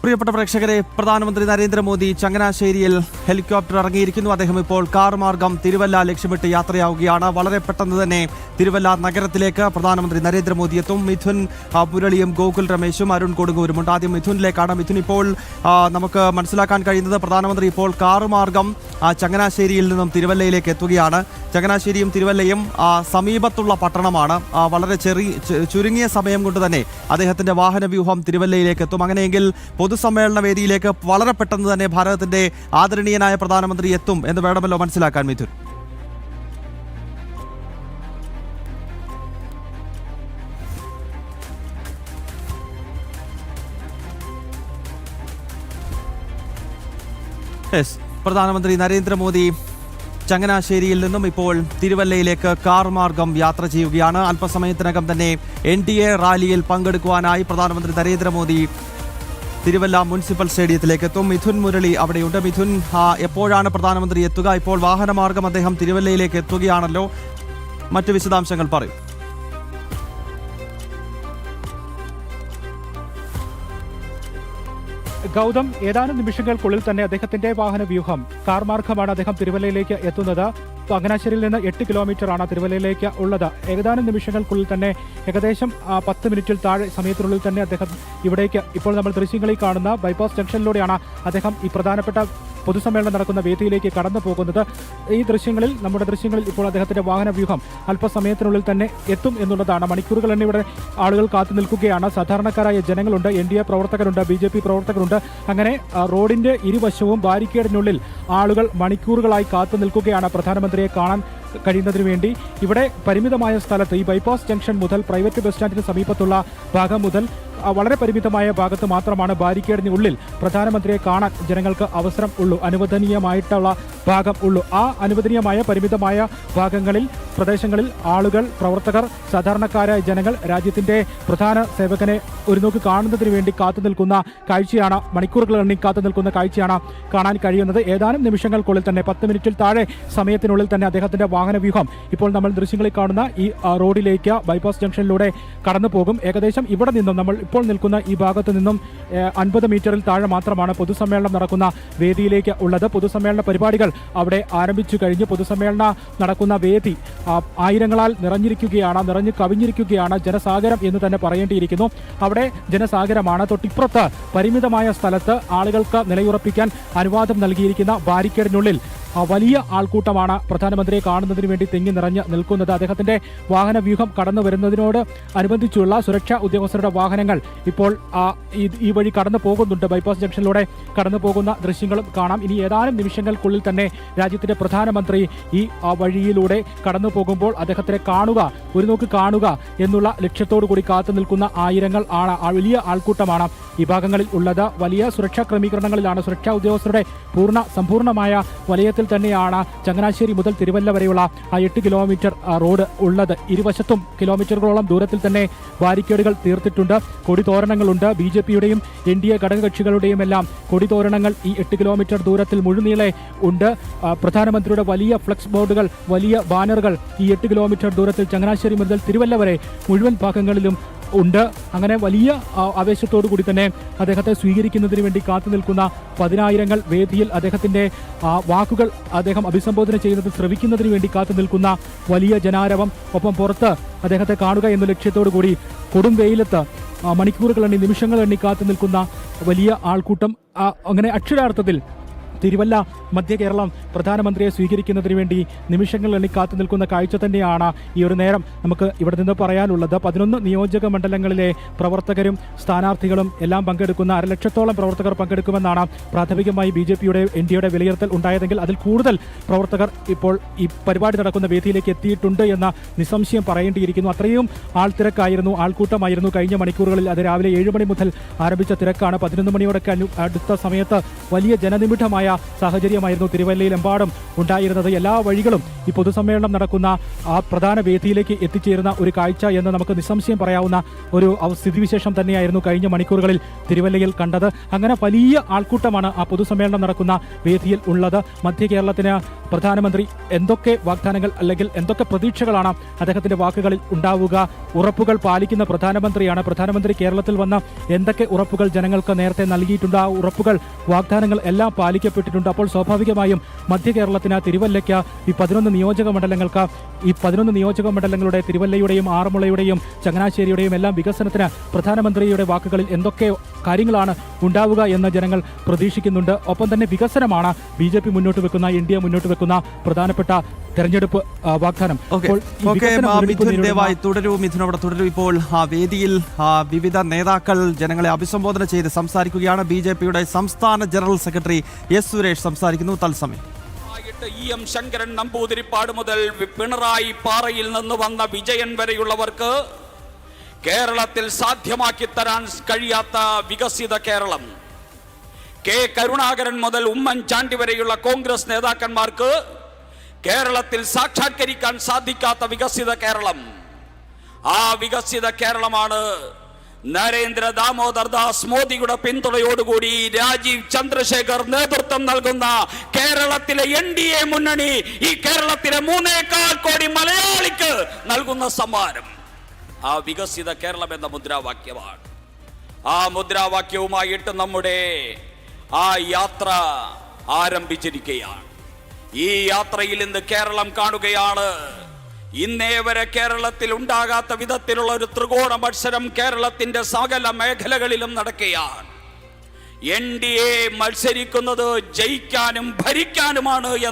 പ്രിയപ്പെട്ട പ്രേക്ഷകരെ, പ്രധാനമന്ത്രി നരേന്ദ്രമോദി ചങ്ങനാശ്ശേരിയിൽ ഹെലികോപ്റ്റർ ഇറങ്ങിയിരിക്കുന്നു. അദ്ദേഹം ഇപ്പോൾ കാർ മാർഗം തിരുവല്ല ലക്ഷ്യമിട്ട് യാത്രയാവുകയാണ്. വളരെ പെട്ടെന്ന് തന്നെ തിരുവല്ല നഗരത്തിലേക്ക് പ്രധാനമന്ത്രി നരേന്ദ്രമോദി എത്തും. മിഥുൻ മുരളിയും ഗോകുൽ രമേശും അരുൺ കൊടുങ്ങൂരുമുണ്ട്. ആദ്യം മിഥുനിലേക്കാണ്. മിഥുൻ, ഇപ്പോൾ നമുക്ക് മനസ്സിലാക്കാൻ കഴിയുന്നത് പ്രധാനമന്ത്രി ഇപ്പോൾ കാർ മാർഗം ചങ്ങനാശ്ശേരിയിൽ നിന്നും തിരുവല്ലയിലേക്ക് എത്തുകയാണ്. ചങ്ങനാശ്ശേരിയും തിരുവല്ലയും സമീപത്തുള്ള പട്ടണമാണ്. വളരെ ചുരുങ്ങിയ സമയം കൊണ്ട് തന്നെ അദ്ദേഹത്തിന്റെ വാഹന വ്യൂഹം തിരുവല്ലയിലേക്ക് എത്തും. അങ്ങനെയെങ്കിൽ പൊതുസമ്മേളന വേദിയിലേക്ക് വളരെ പെട്ടെന്ന് തന്നെ ഭാരതത്തിന്റെ ആദരണീയനായ പ്രധാനമന്ത്രി എത്തും എന്ന് വേണമല്ലോ മനസ്സിലാക്കാൻ മിഥുൻ. പ്രധാനമന്ത്രി നരേന്ദ്രമോദി ചങ്ങനാശ്ശേരിയിൽ നിന്നും ഇപ്പോൾ തിരുവല്ലയിലേക്ക് കാർ മാർഗം യാത്ര ചെയ്യുകയാണ്. അല്പസമയത്തിനകം തന്നെ NDA റാലിയിൽ പങ്കെടുക്കുവാനായി പ്രധാനമന്ത്രി നരേന്ദ്രമോദി തിരുവല്ല മുനിസിപ്പൽ സ്റ്റേഡിയത്തിലേക്ക് എത്തും. മിഥുൻ മുരളി അവിടെയുണ്ട്. മിഥുൻ, എപ്പോഴാണ് പ്രധാനമന്ത്രി എത്തുക? ഇപ്പോൾ വാഹനമാർഗം അദ്ദേഹം തിരുവല്ലയിലേക്ക് എത്തുകയാണല്ലോ, മറ്റു വിശദാംശങ്ങൾ പറയും. ഗൗതം, ഏതാനും നിമിഷങ്ങൾക്കുള്ളിൽ തന്നെ അദ്ദേഹത്തിന്റെ വാഹന വ്യൂഹം കാർ മാർഗമാണ് അദ്ദേഹം തിരുവല്ലയിലേക്ക് എത്തുന്നത്. ചങ്ങനാശ്ശേരിയിൽ നിന്ന് 8 കിലോമീറ്ററാണ് തിരുവല്ലയിലേക്ക് ഉള്ളത്. ഏതാനും നിമിഷങ്ങൾക്കുള്ളിൽ തന്നെ ഏകദേശം 10 മിനിറ്റിൽ താഴെ സമയത്തിനുള്ളിൽ തന്നെ അദ്ദേഹം ഇവിടേക്ക്, ഇപ്പോൾ നമ്മൾ ദൃശ്യങ്ങളിൽ കാണുന്ന ബൈപ്പാസ് ജംഗ്ഷനിലൂടെയാണ് അദ്ദേഹം ഈ പ്രധാനപ്പെട്ട പൊതുസമ്മേളനം നടക്കുന്ന വേദിയിലേക്ക് കടന്നു പോകുന്നത്. നമ്മുടെ ദൃശ്യങ്ങളിൽ ഇപ്പോൾ അദ്ദേഹത്തിന്റെ വാഹന വ്യൂഹം അല്പസമയത്തിനുള്ളിൽ തന്നെ എത്തും എന്നുള്ളതാണ്. മണിക്കൂറുകൾ തന്നെ ഇവിടെ ആളുകൾ കാത്തു നിൽക്കുകയാണ്. സാധാരണക്കാരായ ജനങ്ങളുണ്ട്, NDA പ്രവർത്തകരുണ്ട്, BJP പ്രവർത്തകരുണ്ട്. അങ്ങനെ റോഡിന്റെ ഇരുവശവും ബാരിക്കേഡിനുള്ളിൽ ആളുകൾ മണിക്കൂറുകളായി കാത്തു നിൽക്കുകയാണ് പ്രധാനമന്ത്രിയെ കാണാൻ കഴിയുന്നതിന് വേണ്ടി. ഇവിടെ പരിമിതമായ സ്ഥലത്ത്, ഈ ബൈപ്പാസ് ജംഗ്ഷൻ മുതൽ പ്രൈവറ്റ് ബസ് സ്റ്റാൻഡിന് സമീപത്തുള്ള ഭാഗം മുതൽ വളരെ പരിമിതമായ ഭാഗത്ത് മാത്രമാണ് ബാരിക്കേഡിന് ഉള്ളിൽ പ്രധാനമന്ത്രിയെ കാണാൻ ജനങ്ങൾക്ക് അവസരം ഉള്ളൂ, അനുവദനീയമായിട്ടുള്ള ഭാഗം ഉള്ളൂ. ആ അനുവദനീയമായ പരിമിതമായ ഭാഗങ്ങളിൽ, പ്രദേശങ്ങളിൽ ആളുകൾ, പ്രവർത്തകർ, സാധാരണക്കാരായ ജനങ്ങൾ രാജ്യത്തിന്റെ പ്രധാന സേവകനെ ഒരു നോക്ക് കാണുന്നതിന് വേണ്ടി കാത്തു നിൽക്കുന്ന കാഴ്ചയാണ്, മണിക്കൂറുകൾ എണ്ണി കാത്തു നിൽക്കുന്ന കാഴ്ചയാണ് കാണാൻ കഴിയുന്നത്. ഏതാനും നിമിഷങ്ങൾക്കുള്ളിൽ തന്നെ 10 മിനിറ്റിൽ താഴെ സമയത്തിനുള്ളിൽ തന്നെ അദ്ദേഹത്തിന്റെ വാഹന വ്യൂഹം ഇപ്പോൾ നമ്മൾ ദൃശ്യങ്ങളിൽ കാണുന്ന ഈ റോഡിലേക്ക്, ബൈപ്പാസ് ജംഗ്ഷനിലൂടെ കടന്നു പോകും. ഏകദേശം ഇവിടെ നിന്നും, നമ്മൾ ഇപ്പോൾ നിൽക്കുന്ന ഈ ഭാഗത്ത് നിന്നും 50 മീറ്ററിൽ താഴെ മാത്രമാണ് പൊതുസമ്മേളനം നടക്കുന്ന വേദിയിലേക്ക് ഉള്ളത്. പൊതുസമ്മേളന പരിപാടികൾ അവിടെ ആരംഭിച്ചു കഴിഞ്ഞു. പൊതുസമ്മേളനം നടക്കുന്ന വേദി ആയിരങ്ങളാൽ നിറഞ്ഞു കവിഞ്ഞിരിക്കുകയാണ്. ജനസാഗരം എന്ന് തന്നെ പറയേണ്ടിയിരിക്കുന്നു. അവിടെ ജനസാഗരമാണ്. തൊട്ടിപ്പുറത്ത് പരിമിതമായ സ്ഥലത്ത് ആളുകൾക്ക് നിലയുറപ്പിക്കാൻ അനുവാദം നൽകിയിരിക്കുന്ന ബാരിക്കേഡിനുള്ളിൽ വലിയ ആൾക്കൂട്ടമാണ് പ്രധാനമന്ത്രിയെ കാണുന്നതിന് വേണ്ടി തിങ്ങി നിറഞ്ഞ് നിൽക്കുന്നത്. അദ്ദേഹത്തിന്റെ വാഹന വ്യൂഹം കടന്നു വരുന്നതിനോട് അനുബന്ധിച്ചുള്ള സുരക്ഷാ ഉദ്യോഗസ്ഥരുടെ വാഹനങ്ങൾ ഇപ്പോൾ ഈ വഴി കടന്നു പോകുന്നുണ്ട്. ബൈപ്പാസ് ജംഗ്ഷനിലൂടെ കടന്നു പോകുന്ന ദൃശ്യങ്ങളും കാണാം. ഇനി ഏതാനും നിമിഷങ്ങൾക്കുള്ളിൽ തന്നെ രാജ്യത്തിന്റെ പ്രധാനമന്ത്രി ഈ വഴിയിലൂടെ കടന്നു പോകുമ്പോൾ അദ്ദേഹത്തിനെ കാണുക, ഒരു നോക്ക് കാണുക എന്നുള്ള ലക്ഷ്യത്തോടു കൂടി കാത്തു നിൽക്കുന്ന ആയിരങ്ങൾ ആണ്, വലിയ ആൾക്കൂട്ടമാണ് ഈ ഭാഗങ്ങളിൽ ഉള്ളത്. വലിയ സുരക്ഷാ ക്രമീകരണങ്ങളിലാണ്, സുരക്ഷാ ഉദ്യോഗസ്ഥരുടെ സമ്പൂർണ്ണമായ വലയത്തിൽ തന്നെയാണ് ചങ്ങനാശ്ശേരി മുതൽ തിരുവല്ല വരെയുള്ള ആ 8 കിലോമീറ്റർ റോഡ് ഉള്ളത്. ഇരുവശത്തും കിലോമീറ്ററുകളോളം ദൂരത്തിൽ തന്നെ ബാരിക്കേഡുകൾ തീർത്തിട്ടുണ്ട്. കൊടിതോരണങ്ങളുണ്ട്. BJPയുടെയും NDA ഘടകകക്ഷികളുടെയും എല്ലാം കൊടിതോരണങ്ങൾ ഈ 8 കിലോമീറ്റർ ദൂരത്തിൽ മുഴുനീളെ ഉണ്ട്. പ്രധാനമന്ത്രിയുടെ വലിയ ഫ്ലെക്സ് ബോർഡുകൾ, വലിയ ബാനറുകൾ ഈ 8 കിലോമീറ്റർ ദൂരത്തിൽ ചങ്ങനാശ്ശേരി മുതൽ തിരുവല്ല വരെ മുഴുവൻ ഭാഗങ്ങളിലും ഉണ്ട്. അങ്ങനെ വലിയ ആവേശത്തോടു കൂടി തന്നെ അദ്ദേഹത്തെ സ്വീകരിക്കുന്നതിന് വേണ്ടി കാത്തു നിൽക്കുന്ന പതിനായിരങ്ങൾ, വേദിയിൽ അദ്ദേഹത്തിന്റെ വാക്കുകൾ അദ്ദേഹം അഭിസംബോധന ചെയ്യുന്നത് ശ്രവിക്കുന്നതിന് വേണ്ടി കാത്തു നിൽക്കുന്ന വലിയ ജനാരവം, ഒപ്പം പുറത്ത് അദ്ദേഹത്തെ കാണുക എന്ന ലക്ഷ്യത്തോടു കൂടി കൊടും വെയിലത്ത് മണിക്കൂറുകൾ എണ്ണി, നിമിഷങ്ങൾ എണ്ണി കാത്തു നിൽക്കുന്ന വലിയ ആൾക്കൂട്ടം. അങ്ങനെ അക്ഷരാർത്ഥത്തിൽ തിരുവല്ല, മധ്യ കേരളം പ്രധാനമന്ത്രിയെ സ്വീകരിക്കുന്നതിന് വേണ്ടി നിമിഷങ്ങൾ എണ്ണി കാത്തു നിൽക്കുന്ന കാഴ്ച തന്നെയാണ് ഈ ഒരു നേരം നമുക്ക് ഇവിടെ നിന്ന് പറയാനുള്ളത്. 11 നിയോജക മണ്ഡലങ്ങളിലെ പ്രവർത്തകരും സ്ഥാനാർത്ഥികളും എല്ലാം പങ്കെടുക്കുന്ന 1,00,000-ഓളം പ്രവർത്തകർ പങ്കെടുക്കുമെന്നാണ് പ്രാഥമികമായി BJPയുടെ NDAയുടെ വിലയിരുത്തൽ ഉണ്ടായതെങ്കിൽ അതിൽ കൂടുതൽ പ്രവർത്തകർ ഇപ്പോൾ ഈ പരിപാടി നടക്കുന്ന വേദിയിലേക്ക് എത്തിയിട്ടുണ്ട് എന്ന് നിസ്സംശയം പറയേണ്ടിയിരിക്കുന്നു. അത്രയും ആൾത്തിരക്കായിരുന്നു, ആൾക്കൂട്ടമായിരുന്നു കഴിഞ്ഞ മണിക്കൂറുകളിൽ. അത് രാവിലെ 7 മണി മുതൽ ആരംഭിച്ച തിരക്കാണ്. 11 മണിയോടൊക്കെ അടുത്ത സമയത്ത് വലിയ ജനനിമിഷമായ സാഹചര്യമായിരുന്നു തിരുവല്ലയിലെമ്പാടും ഉണ്ടായിരുന്നത്. എല്ലാ വഴികളും ഈ പൊതുസമ്മേളനം നടക്കുന്ന ആ പ്രധാന വേദിയിലേക്ക് എത്തിച്ചേരുന്ന ഒരു കാഴ്ച എന്ന് നമുക്ക് നിസ്സംശയം പറയാവുന്ന ഒരു സ്ഥിതിവിശേഷം തന്നെയായിരുന്നു കഴിഞ്ഞ മണിക്കൂറുകളിൽ തിരുവല്ലയിൽ കണ്ടത്. അങ്ങനെ വലിയ ആൾക്കൂട്ടമാണ് ആ പൊതുസമ്മേളനം നടക്കുന്ന വേദിയിൽ ഉള്ളത്. മധ്യ കേരളത്തിന് പ്രധാനമന്ത്രി എന്തൊക്കെ വാഗ്ദാനങ്ങൾ അല്ലെങ്കിൽ എന്തൊക്കെ പ്രതീക്ഷകളാണ് അദ്ദേഹത്തിന്റെ വാക്കുകളിൽ ഉണ്ടാവുക? ഉറപ്പുകൾ പാലിക്കുന്ന പ്രധാനമന്ത്രിയാണ്. പ്രധാനമന്ത്രി കേരളത്തിൽ വന്ന എന്തൊക്കെ ഉറപ്പുകൾ ജനങ്ങൾക്ക് നേരത്തെ നൽകിയിട്ടുണ്ട്? ആ ഉറപ്പുകൾ, വാഗ്ദാനങ്ങൾ എല്ലാം പാലിക്കപ്പെട്ടിട്ടുണ്ട്. അപ്പോൾ സ്വാഭാവികമായും മധ്യ കേരളത്തിന്, തിരുവല്ലയ്ക്ക്, ഈ 11 നിയോജക മണ്ഡലങ്ങൾക്ക്, ഈ 11 നിയോജക മണ്ഡലങ്ങളുടെ തിരുവല്ലയുടെയും ആറന്മുളയുടെയും ചങ്ങനാശ്ശേരിയുടെയും എല്ലാം വികസനത്തിന് പ്രധാനമന്ത്രിയുടെ വാക്കുകളിൽ എന്തൊക്കെ കാര്യങ്ങളാണ് ഉണ്ടാവുക എന്ന് ജനങ്ങൾ പ്രതീക്ഷിക്കുന്നുണ്ട്. ഒപ്പം തന്നെ വികസനമാണ് BJP മുന്നോട്ട് വെക്കുന്ന, NDA മുന്നോട്ട് വെക്കുന്ന പ്രധാനപ്പെട്ട തെരഞ്ഞെടുപ്പ് വാഗ്ദാനം. തുടരൂ. ഇപ്പോൾ ആ വേദിയിൽ വിവിധ നേതാക്കൾ ജനങ്ങളെ അഭിസംബോധന ചെയ്ത് സംസാരിക്കുകയാണ്. BJPയുടെ സംസ്ഥാന ജനറൽ സെക്രട്ടറി S. സുരേഷ് സംസാരിക്കുന്നു. തത്സമയം EM ശങ്കരൻ നമ്പൂതിരിപ്പാട് മുതൽ പിണറായി പാറയിൽ നിന്ന് വന്ന വിജയൻ വരെയുള്ളവർക്ക് കേരളത്തിൽ സാധ്യമാക്കി തരാൻ കഴിയാത്ത വികസിത കേരളം, K. കരുണാകരൻ മുതൽ ഉമ്മൻചാണ്ടി വരെയുള്ള കോൺഗ്രസ് നേതാക്കന്മാർക്ക് കേരളത്തിൽ സാക്ഷാത്കരിക്കാൻ സാധിക്കാത്ത വികസിത കേരളം, ആ വികസിത കേരളമാണ് നരേന്ദ്ര ദാമോദർ ദാസ് മോദിയുടെ പിന്തുണയോടുകൂടി രാജീവ് ചന്ദ്രശേഖർ നേതൃത്വം നൽകുന്ന കേരളത്തിലെ NDA മുന്നണി ഈ കേരളത്തിലെ 3.25 കോടി മലയാളിക്ക് നൽകുന്ന സമ്മാനം ആ വികസിത കേരളം എന്ന മുദ്രാവാക്യമാണ്. ആ മുദ്രാവാക്യവുമായിട്ട് നമ്മുടെ ആ യാത്ര ആരംഭിച്ചിരിക്കുകയാണ്. ഈ യാത്രയിൽ ഇന്ന് കേരളം കാണുകയാണ്. ഇന്നേ വരെ കേരളത്തിൽ ഉണ്ടാകാത്ത വിധത്തിലുള്ള ഒരു ത്രികോണ മത്സരം കേരളത്തിന്റെ സകല മേഖലകളിലും നടക്കുകയാണ്. NDA മത്സരിക്കുന്നത് ജയിക്കാനും ഭരിക്കാനുമാണ്